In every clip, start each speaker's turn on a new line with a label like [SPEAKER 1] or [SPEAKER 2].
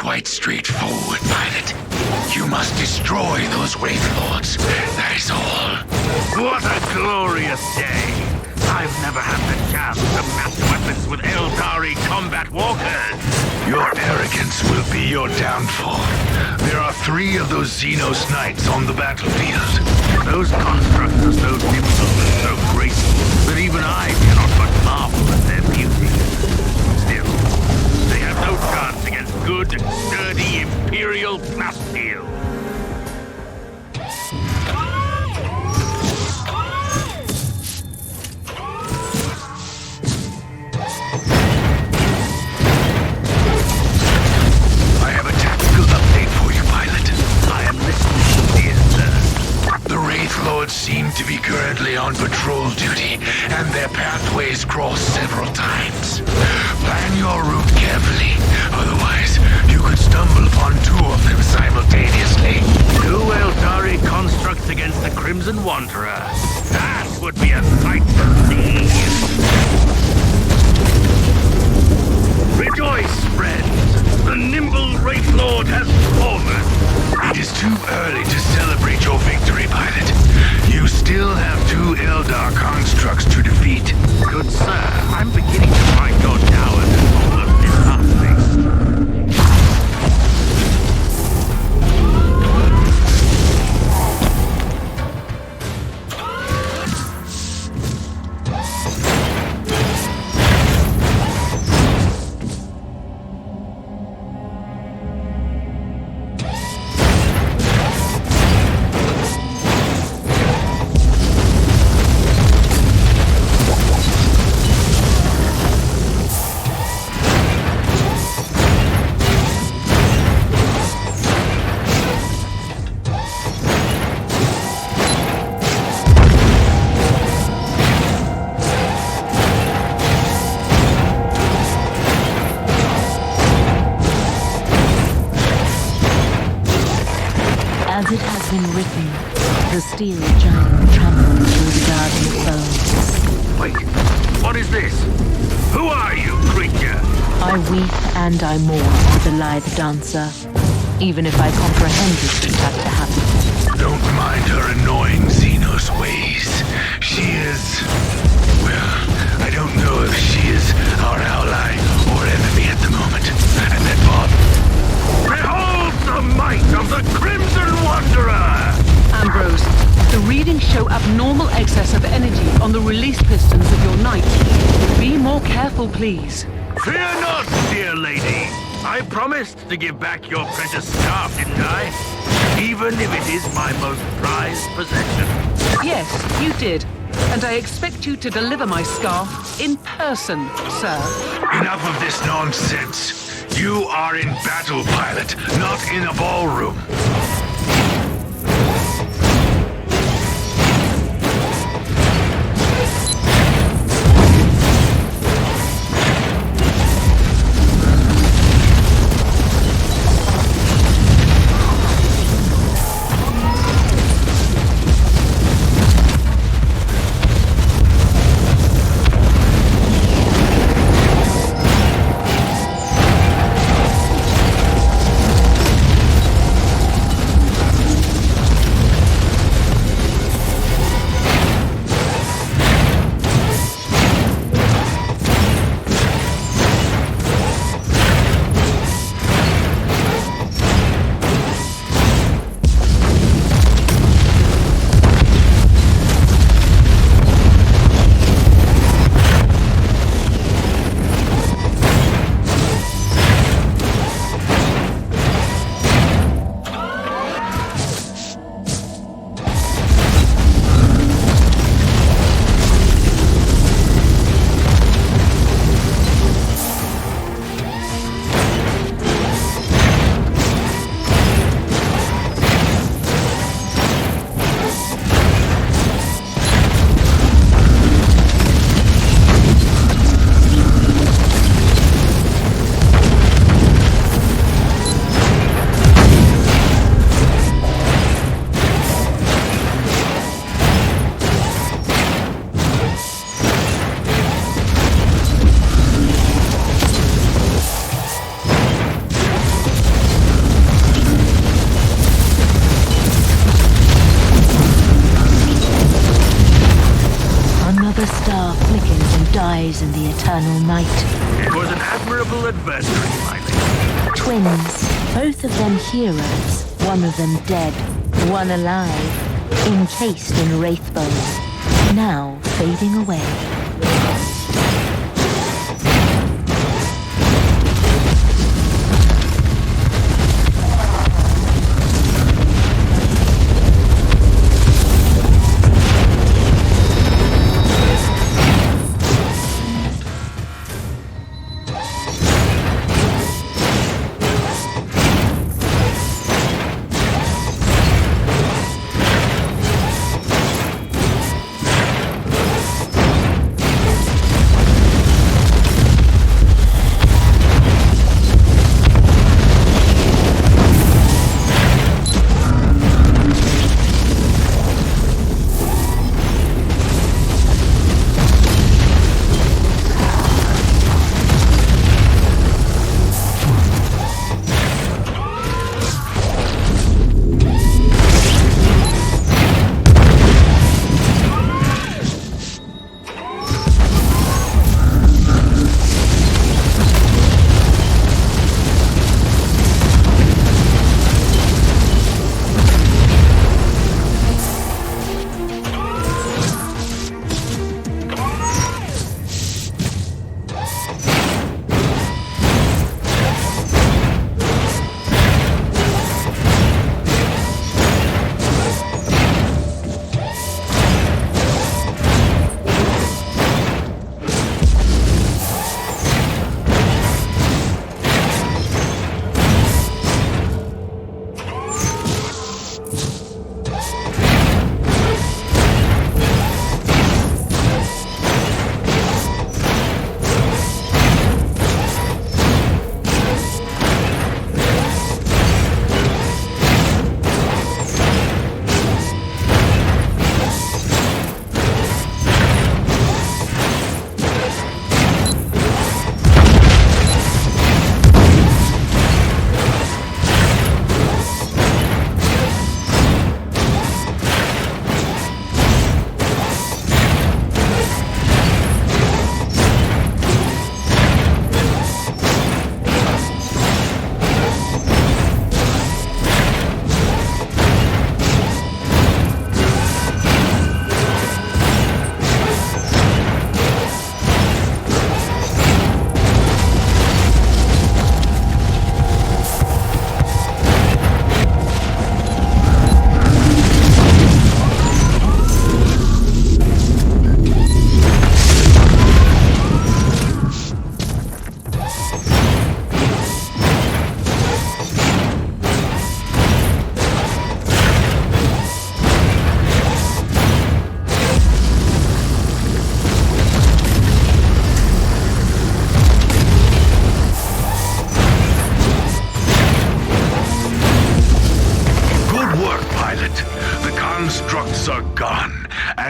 [SPEAKER 1] quite straightforward, Pilot. You must destroy those Wraith Lords. That is all.
[SPEAKER 2] What a glorious day! I've never had the chance to match weapons with Eldari combat walkers.
[SPEAKER 1] Your arrogance will be your downfall. There are 3 of those Xenos Knights on the battlefield.
[SPEAKER 2] Those constructs are so nimble and so graceful that even I cannot but marvel at their beauty. Still, they have no chance against good, sturdy Imperial plasteel.
[SPEAKER 1] I have a tactical update for you, Pilot.
[SPEAKER 2] I am listening, dear sir.
[SPEAKER 1] The Wraith Lords seem to be currently on patrol duty, and their pathways cross several times. Plan your route carefully, otherwise you could stumble upon 2 of them simultaneously.
[SPEAKER 2] 2 Eldari constructs against the Crimson Wanderer. That would be a sight to see. Rejoice, friends! The nimble Wraith Lord has fallen!
[SPEAKER 1] It is too early to celebrate your victory, Pilot. You still have 2 Eldar constructs to defeat.
[SPEAKER 2] Good sir, I'm beginning to find your towers almost disheartening.
[SPEAKER 3] As it has been written, the steel giant trampled through the garden's bones.
[SPEAKER 2] Wait, what is this? Who are you, creature?
[SPEAKER 3] I weep and I mourn for the lithe dancer, even if I comprehended it had to happen.
[SPEAKER 1] Don't mind her annoying Xenos ways. She is... well, I don't know if she is our ally or enemy at the moment. And that
[SPEAKER 2] Behold the might of the Crimson Wanderer!
[SPEAKER 4] Ambrose, the readings show abnormal excess of energy on the release pistons of your knight. Be more careful, please.
[SPEAKER 2] Fear not, dear lady. I promised to give back your precious scarf, didn't I? Even if it is my most prized possession.
[SPEAKER 4] Yes, you did. And I expect you to deliver my scarf in person, sir.
[SPEAKER 1] enough of this nonsense. You are in battle, Pilot, not in a ballroom.
[SPEAKER 3] star flickers and dies in the eternal night.
[SPEAKER 2] It was an admirable adversary, my lady.
[SPEAKER 3] Twins, both of them heroes, one of them dead, one alive, encased in wraithbone, now fading away.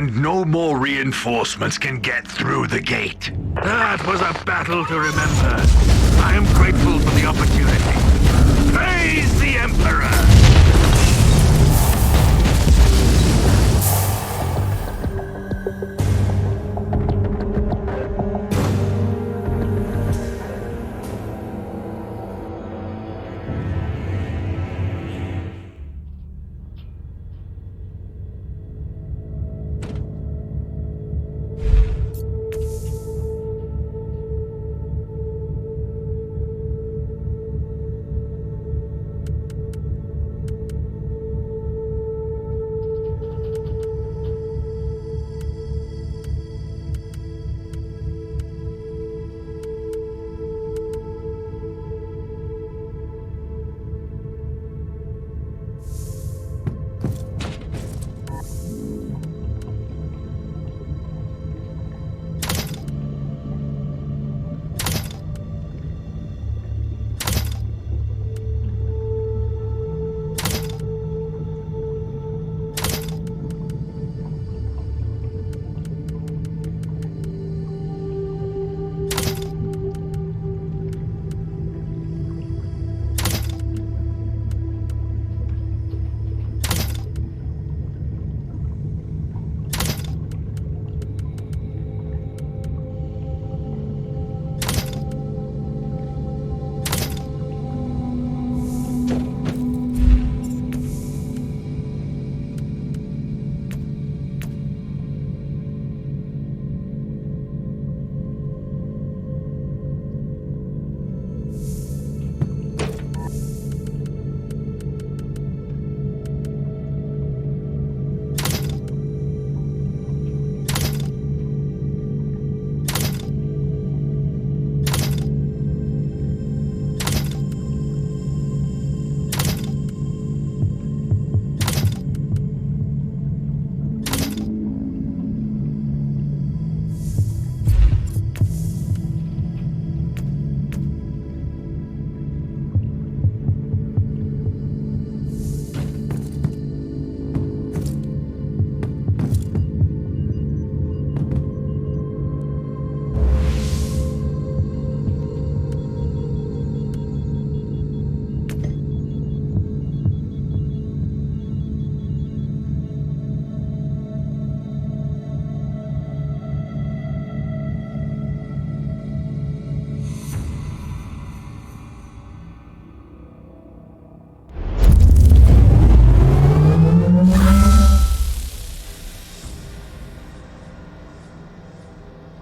[SPEAKER 1] and no more reinforcements can get through the gate.
[SPEAKER 2] That was a battle to remember. I am grateful for the opportunity. Praise the Emperor!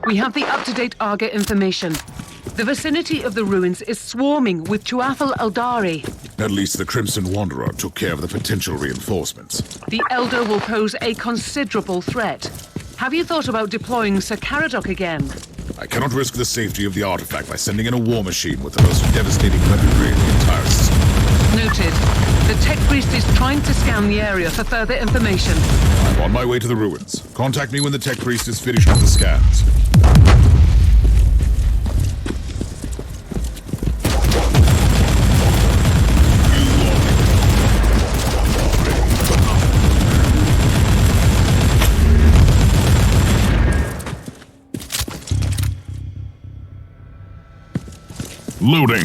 [SPEAKER 4] We have the up-to-date Arga information. The vicinity of the ruins is swarming with Tuathal Eldari.
[SPEAKER 5] At least the Crimson Wanderer took care of the potential reinforcements.
[SPEAKER 4] The Elder will pose a considerable threat. Have you thought about deploying Sir Caradoc again?
[SPEAKER 5] I cannot risk the safety of the artifact by sending in a war machine with the most devastating weaponry in the entire system.
[SPEAKER 4] Noted. The Tech Priest is trying to scan the area for further information.
[SPEAKER 5] I'm on my way to the ruins. Contact me when the Tech Priest is finished with the scans.
[SPEAKER 2] Loading.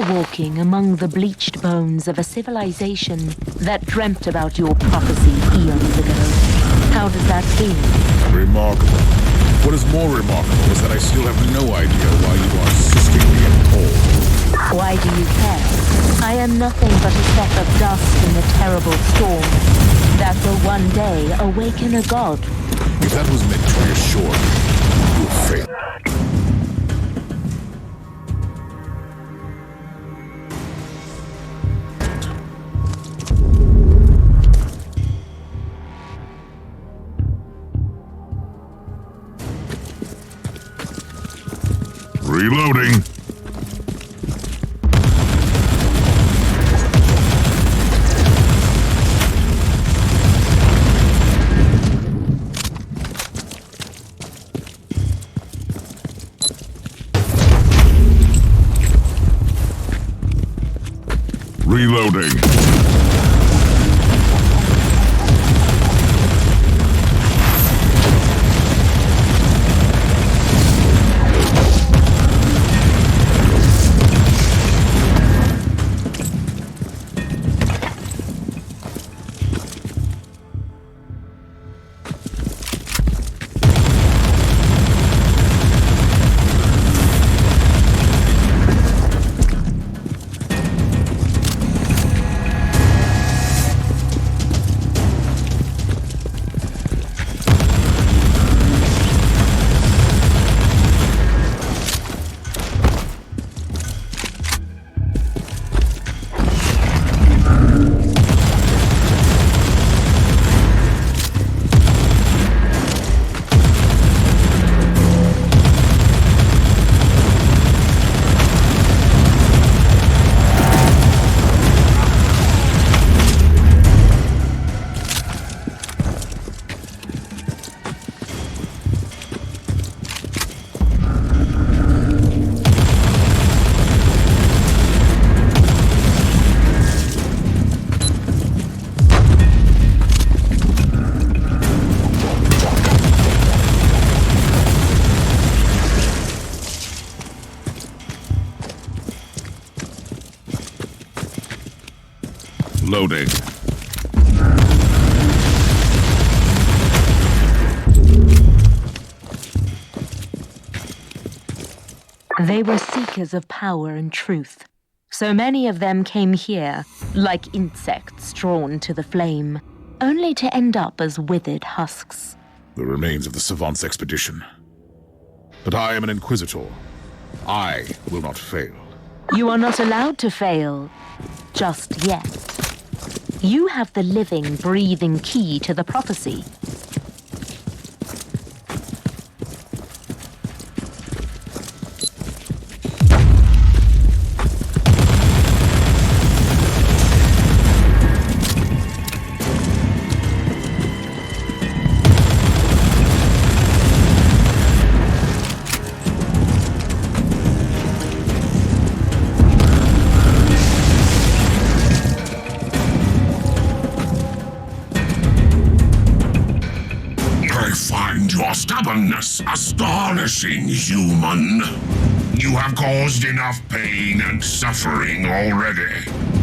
[SPEAKER 3] Walking among the bleached bones of a civilization that dreamt about your prophecy eons ago. How does that feel?
[SPEAKER 5] Remarkable. What is more remarkable is that I still have no idea why you are assisting me at all.
[SPEAKER 3] Why do you care? I am nothing but a speck of dust in the terrible storm that will one day awaken a god.
[SPEAKER 5] If that was meant to reassure me, you failed.
[SPEAKER 2] Reloading. Reloading. Loading.
[SPEAKER 3] They were seekers of power and truth. So many of them came here, like insects drawn to the flame, only to end up as withered husks.
[SPEAKER 5] The remains of the Savant's expedition. But I am an Inquisitor. I will not fail.
[SPEAKER 3] You are not allowed to fail. Just yet. You have the living, breathing key to the prophecy.
[SPEAKER 1] stubbornness astonishing, human. You have caused enough pain and suffering already.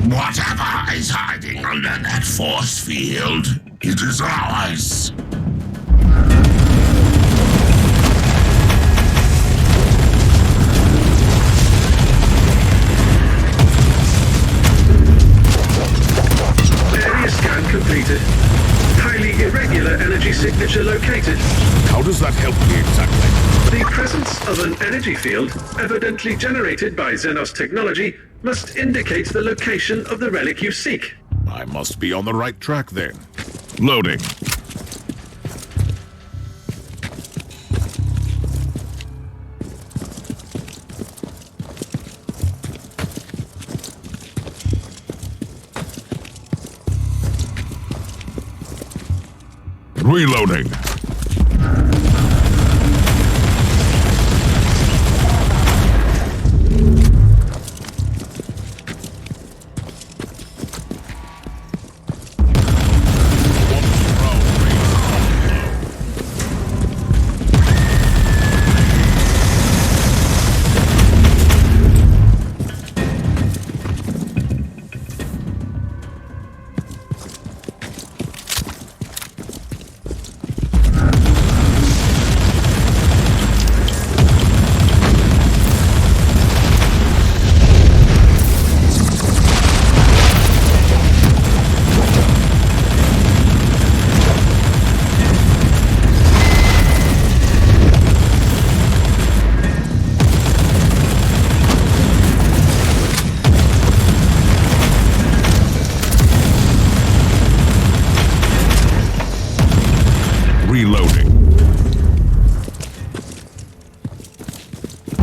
[SPEAKER 1] Whatever is hiding under that force field, it is ours.
[SPEAKER 6] Area scan completed. Highly irregular energy signature located.
[SPEAKER 5] How does that help me exactly?
[SPEAKER 6] The presence of an energy field, evidently generated by Xenos technology, must indicate the location of the relic you seek.
[SPEAKER 5] I must be on the right track then. Loading. Reloading. Reloading.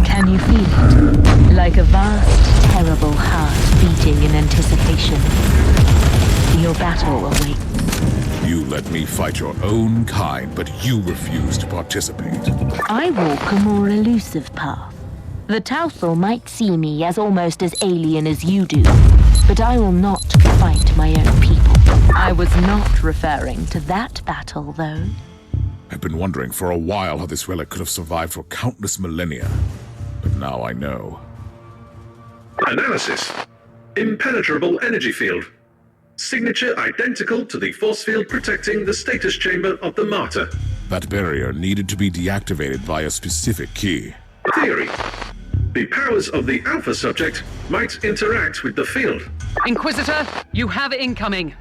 [SPEAKER 3] Can you feel it? Like a vast, terrible heart beating in anticipation. Your battle awaits.
[SPEAKER 5] You let me fight your own kind, but you refuse to participate.
[SPEAKER 3] I walk a more elusive path. The Tauthal might see me as almost as alien as you do, but I will not fight my own people. I was not referring to that battle, though.
[SPEAKER 5] I've been wondering for a while how this relic could have survived for countless millennia, but now I know.
[SPEAKER 6] Analysis. Impenetrable energy field. Signature identical to the force field protecting the status chamber of the Martyr.
[SPEAKER 5] That barrier needed to be deactivated via a specific key.
[SPEAKER 6] Theory. The powers of the Alpha subject might interact with the field.
[SPEAKER 4] Inquisitor, you have incoming.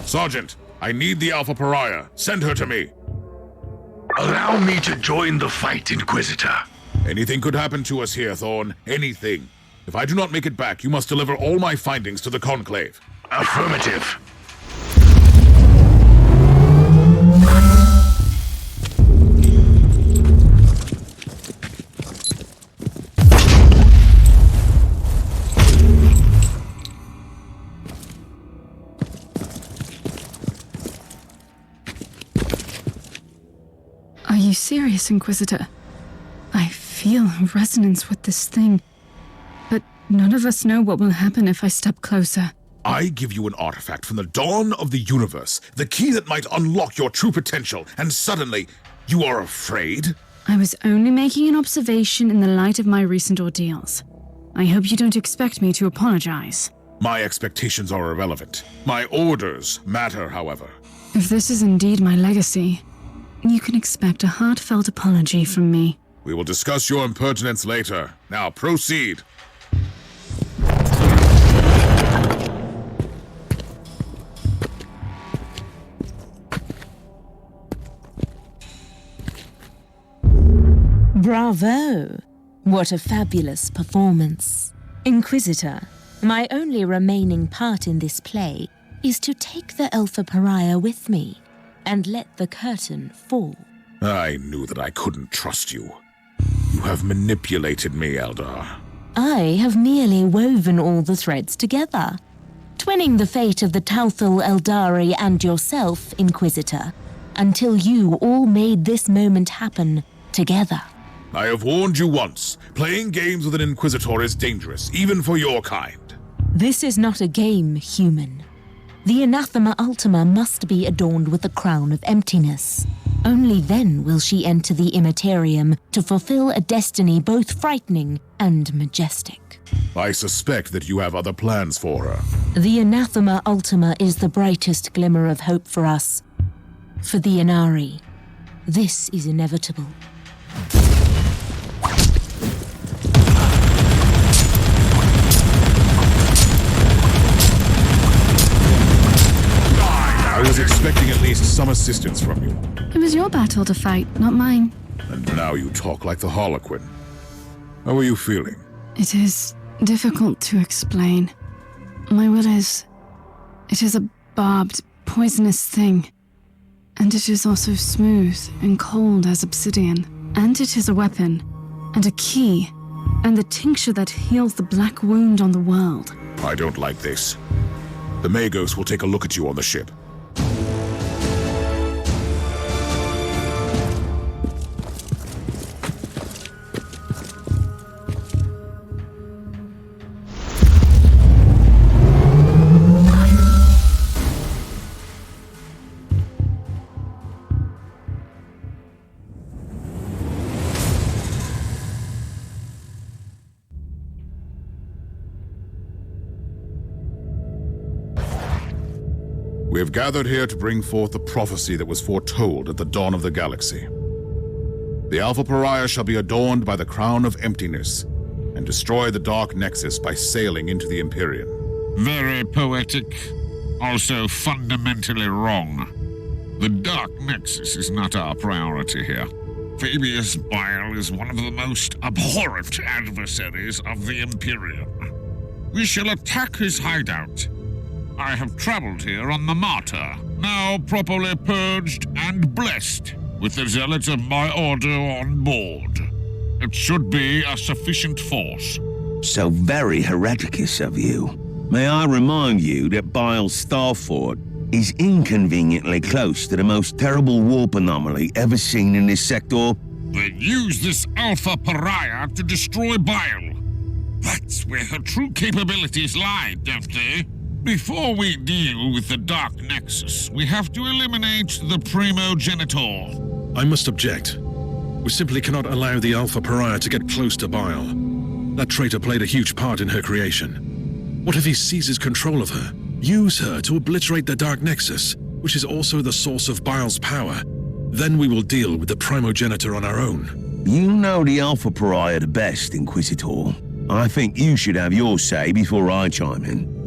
[SPEAKER 5] Sergeant, I need the Alpha Pariah. Send her to me.
[SPEAKER 1] Allow me to join the fight, Inquisitor.
[SPEAKER 5] Anything could happen to us here, Thorn. Anything. If I do not make it back, you must deliver all my findings to the Conclave.
[SPEAKER 1] Affirmative.
[SPEAKER 7] Are you serious, Inquisitor? I feel a resonance with this thing, but none of us know what will happen if I step closer.
[SPEAKER 5] I give you an artifact from the dawn of the universe, the key that might unlock your true potential, and suddenly, you are afraid?
[SPEAKER 7] I was only making an observation in the light of my recent ordeals. I hope you don't expect me to apologize.
[SPEAKER 5] My expectations are irrelevant. My orders matter, however.
[SPEAKER 7] If this is indeed my legacy, you can expect a heartfelt apology from me.
[SPEAKER 5] We will discuss your impertinence later. Now proceed.
[SPEAKER 3] Bravo! What a fabulous performance. Inquisitor, my only remaining part in this play is to take the Alpha Pariah with me and let the curtain fall.
[SPEAKER 5] I knew that I couldn't trust you. You have manipulated me, Eldar.
[SPEAKER 3] I have merely woven all the threads together, twinning the fate of the Tauthal Eldari and yourself, Inquisitor, until you all made this moment happen together.
[SPEAKER 5] I have warned you once. Playing games with an Inquisitor is dangerous, even for your kind.
[SPEAKER 3] This is not a game, human. The Anathema Ultima must be adorned with the crown of emptiness. Only then will she enter the Immaterium to fulfill a destiny both frightening and majestic.
[SPEAKER 5] I suspect that you have other plans for her.
[SPEAKER 3] The Anathema Ultima is the brightest glimmer of hope for us. For the Inari, this is inevitable.
[SPEAKER 5] I was expecting at least some assistance from you.
[SPEAKER 7] It was your battle to fight, not mine.
[SPEAKER 5] And now you talk like the Harlequin. How are you feeling?
[SPEAKER 7] It is difficult to explain. My will is... It is a barbed, poisonous thing. And it is also smooth and cold as obsidian. And it is a weapon, and a key, and the tincture that heals the black wound on the world.
[SPEAKER 5] I don't like this. The Magos will take a look at you on the ship. We have gathered here to bring forth the prophecy that was foretold at the dawn of the galaxy. The Alpha Pariah shall be adorned by the crown of emptiness, and destroy the Dark Nexus by sailing into the Empyrean.
[SPEAKER 2] Very poetic, also fundamentally wrong. The Dark Nexus is not our priority here. Fabius Bile is one of the most abhorrent adversaries of the Empyrean. We shall attack his hideout. I have traveled here on the Martyr, now properly purged and blessed, with the zealots of my order on board. It should be a sufficient force.
[SPEAKER 8] So very hereticous of you. May I remind you that Bile's Starfort is inconveniently close to the most terrible warp anomaly ever seen in this sector?
[SPEAKER 2] They use this Alpha Pariah to destroy Bile. That's where her true capabilities lie, don't they? Before we deal with the Dark Nexus, we have to eliminate the Primogenitor.
[SPEAKER 9] I must object. We simply cannot allow the Alpha Pariah to get close to Bile. That traitor played a huge part in her creation. What if he seizes control of her? Use her to obliterate the Dark Nexus, which is also the source of Bile's power. Then we will deal with the Primogenitor on our own.
[SPEAKER 8] You know the Alpha Pariah the best, Inquisitor. I think you should have your say before I chime in.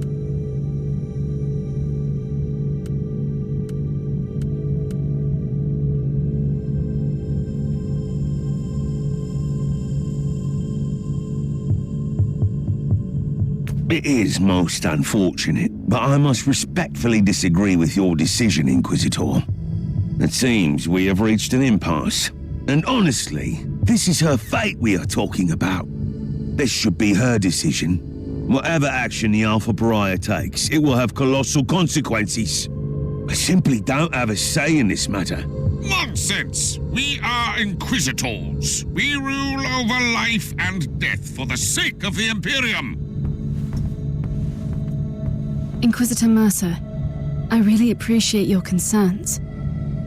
[SPEAKER 8] It is most unfortunate, but I must respectfully disagree with your decision, Inquisitor. It seems we have reached an impasse. And honestly, this is her fate we are talking about. This should be her decision. Whatever action the Alpha Pariah takes, it will have colossal consequences. I simply don't have a say in this matter.
[SPEAKER 2] Nonsense! We are Inquisitors. We rule over life and death for the sake of the Imperium.
[SPEAKER 7] Inquisitor Mercer, I really appreciate your concerns.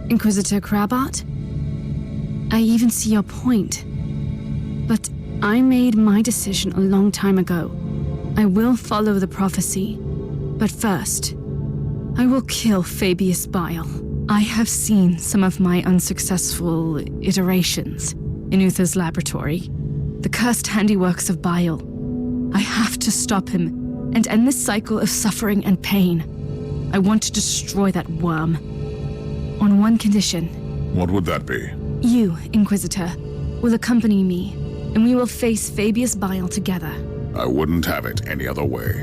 [SPEAKER 7] Inquisitor Crabart, I even see your point. But I made my decision a long time ago. I will follow the prophecy. But first, I will kill Fabius Bile. I have seen some of my unsuccessful iterations in Uther's laboratory. The cursed handiworks of Bile. I have to stop him and end this cycle of suffering and pain. I want to destroy that worm. On one condition.
[SPEAKER 5] What would that be?
[SPEAKER 7] You, Inquisitor, will accompany me, and we will face Fabius Bile together.
[SPEAKER 5] I wouldn't have it any other way.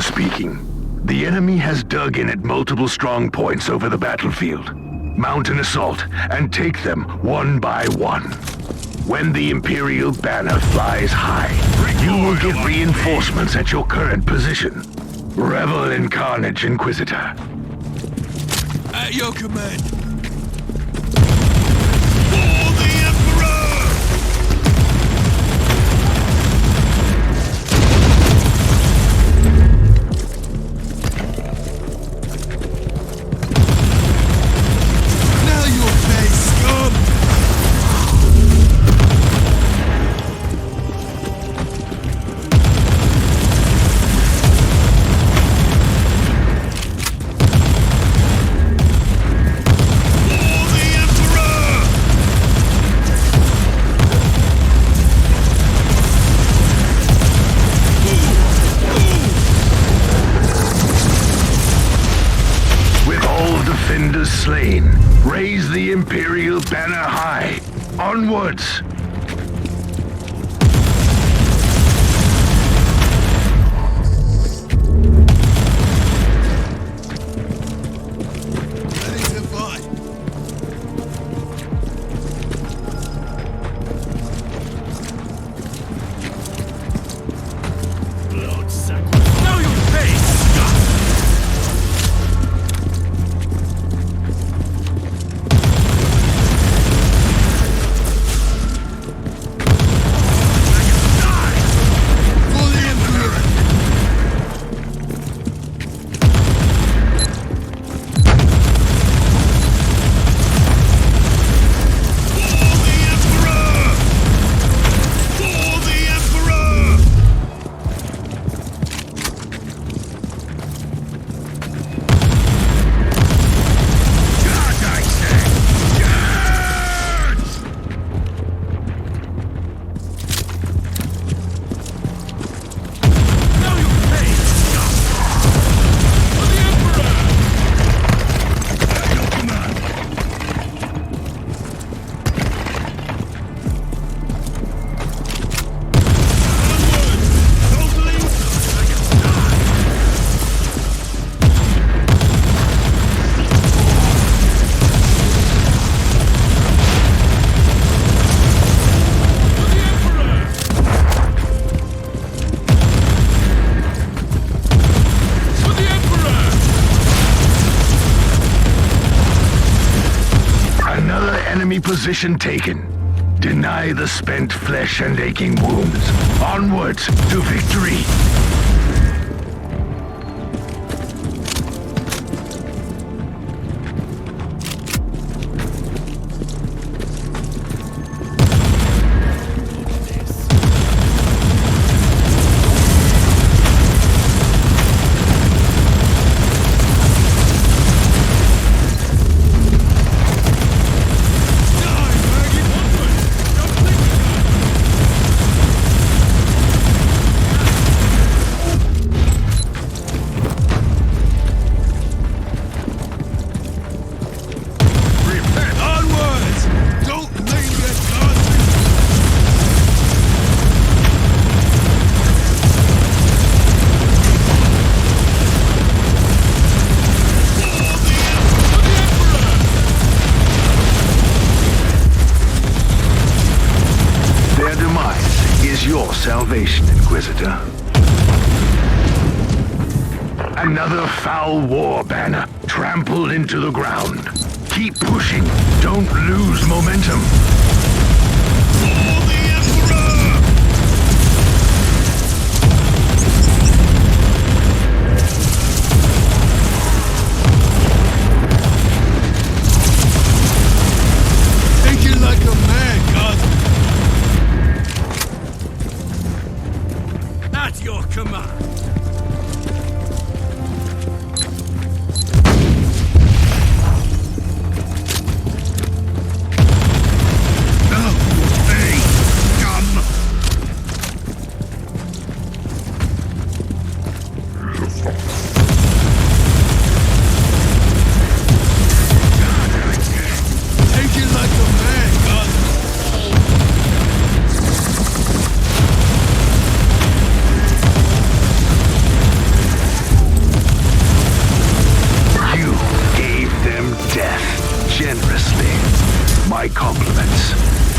[SPEAKER 1] Acción speaking. The enemy has dug in at multiple strong points over the battlefield. Mount an assault and take them one by one. When the Imperial banner flies high, you will get reinforcements at your current position. Revel in carnage, Inquisitor.
[SPEAKER 2] At your command. For the Emperor! Now your face, scum!
[SPEAKER 1] Slain. Raise the Imperial banner high. Onwards! Position taken. Deny the spent flesh and aching wounds. Onwards to victory! Salvation, Inquisitor. Another foul war banner trampled into the ground. Keep pushing. Don't lose momentum. For the Emperor! Take it like a man, God. At your command. No, hey, come. My compliments.